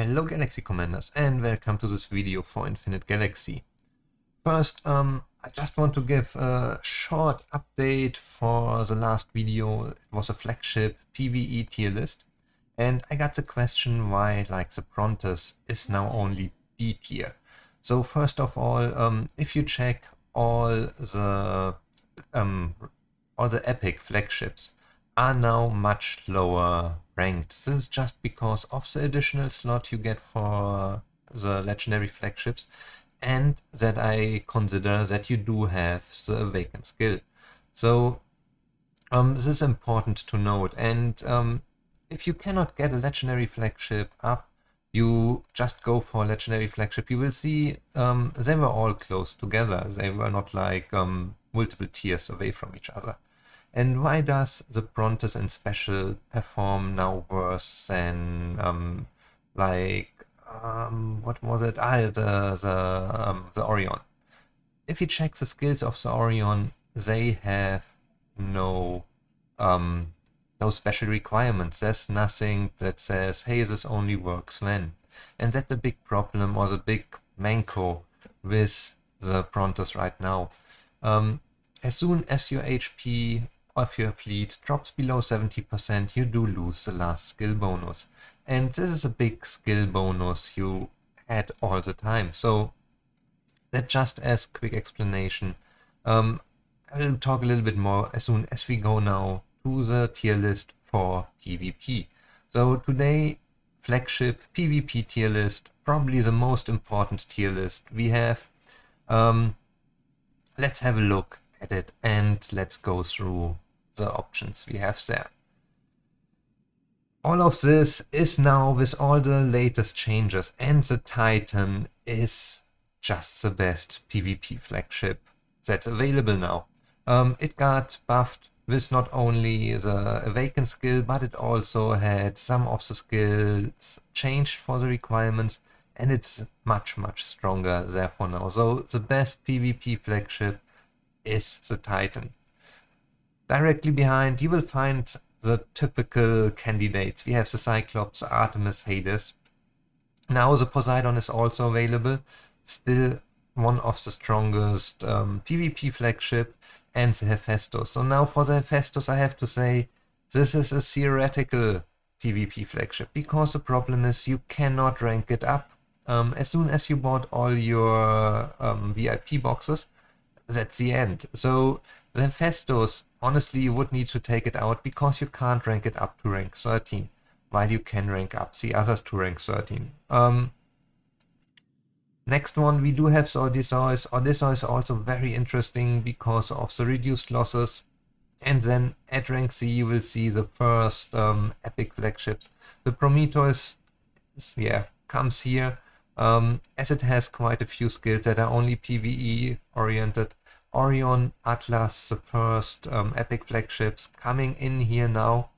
Hello Galaxy Commanders and welcome to this video for Infinite Galaxy. First, I just want to give a short update for the last video. It was a flagship PvE tier list, and I got the question why the Prontus is now only D tier. So first of all, if you check all the epic flagships are now much lower ranked. This is just because of the additional slot you get for the legendary flagships, and that I consider that you do have the awakened skill. So this is important to note, and if you cannot get a legendary flagship up, you just go for a legendary flagship. You will see they were all close together. They were not like multiple tiers away from each other. And why does the Prontus and Special perform now worse than what was it? The Orion. If you check the skills of the Orion, they have no special requirements. There's nothing that says, hey, this only works when. And that's the big problem, or the big manco with the Prontus right now. As soon as your HP of your fleet drops below 70%, you do lose the last skill bonus. And this is a big skill bonus you had all the time. So that just as quick explanation. I will talk a little bit more as soon as we go now to the tier list for PvP. So today, flagship PvP tier list, probably the most important tier list we have. Let's have a look at it and let's go through the options we have there. All of this is now with all the latest changes, and the Titan is just the best PvP flagship that's available now. It got buffed with not only the awakened skill, but it also had some of the skills changed for the requirements, and it's much stronger therefore now. So the best PvP flagship is the Titan. Directly behind you will find the typical candidates. We have the Cyclops, Artemis, Hades. Now the Poseidon is also available, still one of the strongest PvP flagship, and the Hephaestus. So now for the Hephaestus I have to say this is a theoretical PvP flagship, because the problem is you cannot rank it up. As soon as you bought all your VIP boxes, that's the end. So the Hephaestus, honestly, you would need to take it out, because you can't rank it up to rank 13, while you can rank up the others to rank 13. Next one, we do have the Odysseus. Odysseus is also very interesting because of the reduced losses. And then at rank C you will see the first epic flagships. The Prometheus, comes here, as it has quite a few skills that are only PvE oriented. Orion, Atlas, the first epic flagships coming in here now.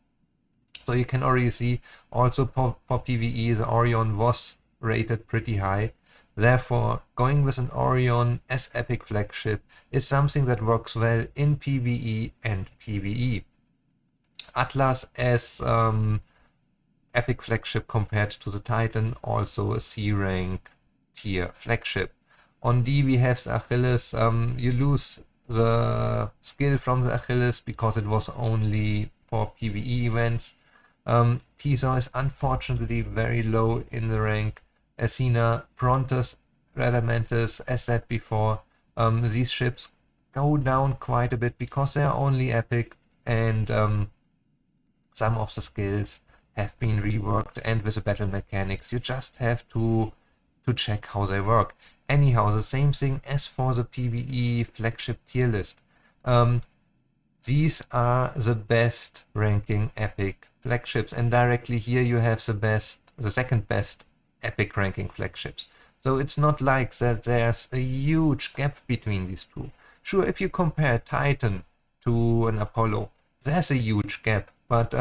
So you can already see also for PvE the Orion was rated pretty high. Therefore, going with an Orion as epic flagship is something that works well in PvE and PvE. Atlas as epic flagship compared to the Titan, also a C rank tier flagship. On D we have the Achilles. You lose the skill from the Achilles because it was only for PvE events. Theseus is unfortunately very low in the rank. Athena, Prontus, Radamantis, as said before, these ships go down quite a bit because they are only epic, and some of the skills have been reworked, and with the battle mechanics you just have to check how they work. Anyhow, the same thing as for the PvE flagship tier list. These are the best ranking epic flagships, and directly here you have the second best epic ranking flagships. So it's not like that there's a huge gap between these two. Sure, if you compare Titan to an Apollo, there's a huge gap, but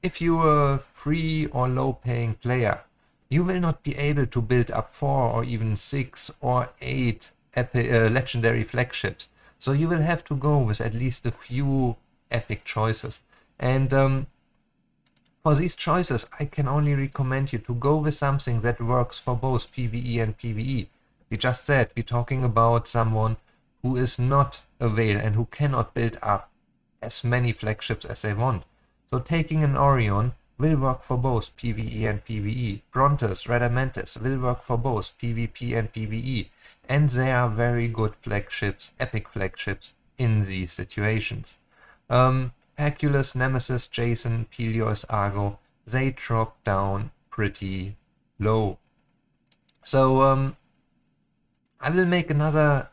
if you're a free or low paying player, you will not be able to build up 4 or even 6 or 8 legendary flagships. So you will have to go with at least a few epic choices. And For these choices, I can only recommend you to go with something that works for both PvE and PvE. We just said we're talking about someone who is not a whale and who cannot build up as many flagships as they want. So taking an Orion will work for both PvE and PvE. Brontes, Radamantis will work for both PvP and PvE. And they are very good flagships, epic flagships in these situations. Hercules, Nemesis, Jason, Peleus, Argo, they drop down pretty low. So I will make another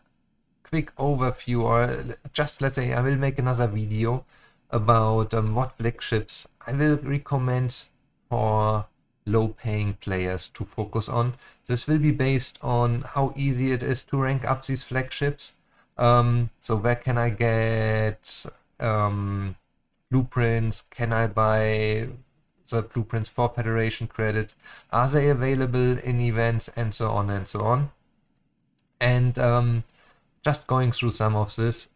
quick overview, or just let's say I will make another video about what flagships I will recommend for low-paying players to focus on. This will be based on how easy it is to rank up these flagships. So where can I get blueprints? Can I buy the blueprints for Federation credits? Are they available in events, and so on and so on? And just going through some of this.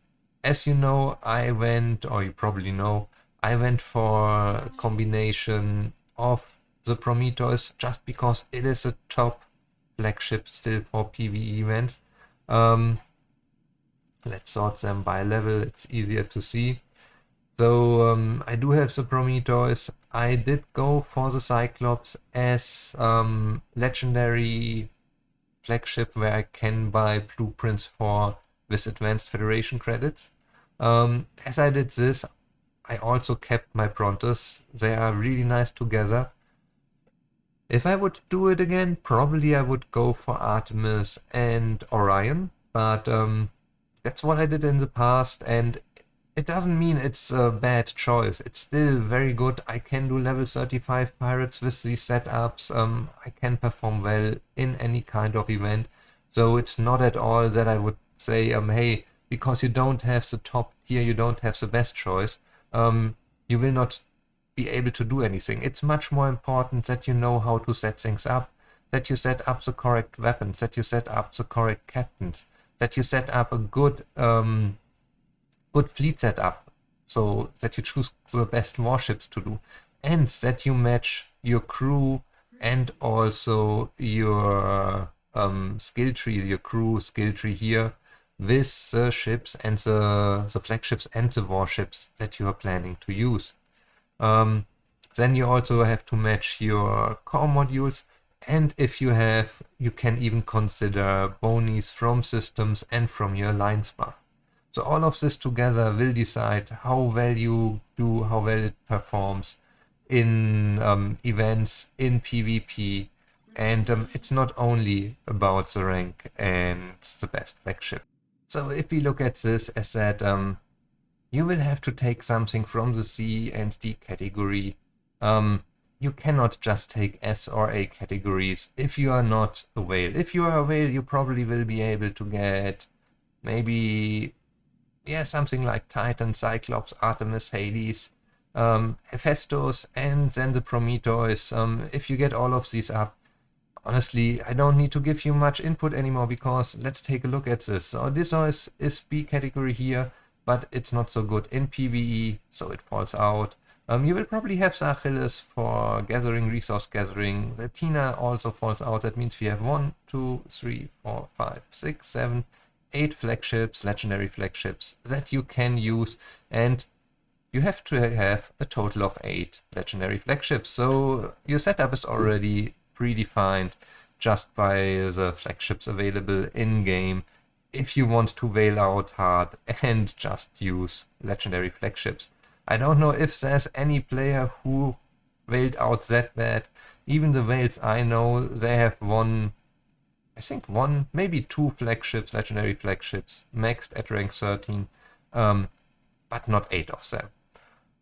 As you know, I went, or you probably know, I went for a combination of the Prometheus just because it is a top flagship still for PvE events. Let's sort them by level, it's easier to see. So I do have the Prometheus. I did go for the Cyclops as legendary flagship where I can buy blueprints for with advanced Federation credits. As I did this, I also kept my Brontes. They are really nice together. If I would do it again, probably I would go for Artemis and Orion, but that's what I did in the past, and it doesn't mean it's a bad choice. It's still very good. I can do level 35 pirates with these setups. I can perform well in any kind of event. So it's not at all that I would say, hey, because you don't have the top tier, you don't have the best choice, you will not be able to do anything. It's much more important that you know how to set things up, that you set up the correct weapons, that you set up the correct captains, that you set up a good good fleet setup, so that you choose the best warships to do, and that you match your crew and also your skill tree, your crew skill tree here, with the ships and the flagships and the warships that you are planning to use. Then you also have to match your core modules, and if you have, you can even consider bonies from systems and from your alliance buff. So all of this together will decide how well you do, how well it performs in events, in PvP, and it's not only about the rank and the best flagship. So if we look at this as that you will have to take something from the C and D category. You cannot just take S or A categories if you are not a whale. If you are a whale, you probably will be able to get maybe, yeah, something like Titan, Cyclops, Artemis, Hades, Hephaestus, and then the Prometheus. If you get all of these up, honestly, I don't need to give you much input anymore, because let's take a look at this. So Odysseus is B category here, but it's not so good in PvE, so it falls out. You will probably have the Achilles for gathering, resource gathering. The Tina also falls out. That means we have 1, 2, 3, 4, 5, 6, 7, 8 flagships, legendary flagships that you can use, and you have to have a total of 8 legendary flagships. So your setup is already predefined just by the flagships available in-game if you want to whale out hard and just use legendary flagships. I don't know if there's any player who whaled out that bad. Even the whales I know, they have one, I think one, maybe 2 flagships, legendary flagships, maxed at rank 13, but not 8 of them.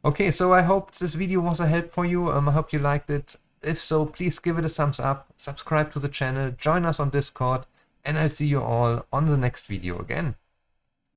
Okay, so I hope this video was a help for you. I hope you liked it. If so, please give it a thumbs up, subscribe to the channel, join us on Discord, and I'll see you all on the next video again.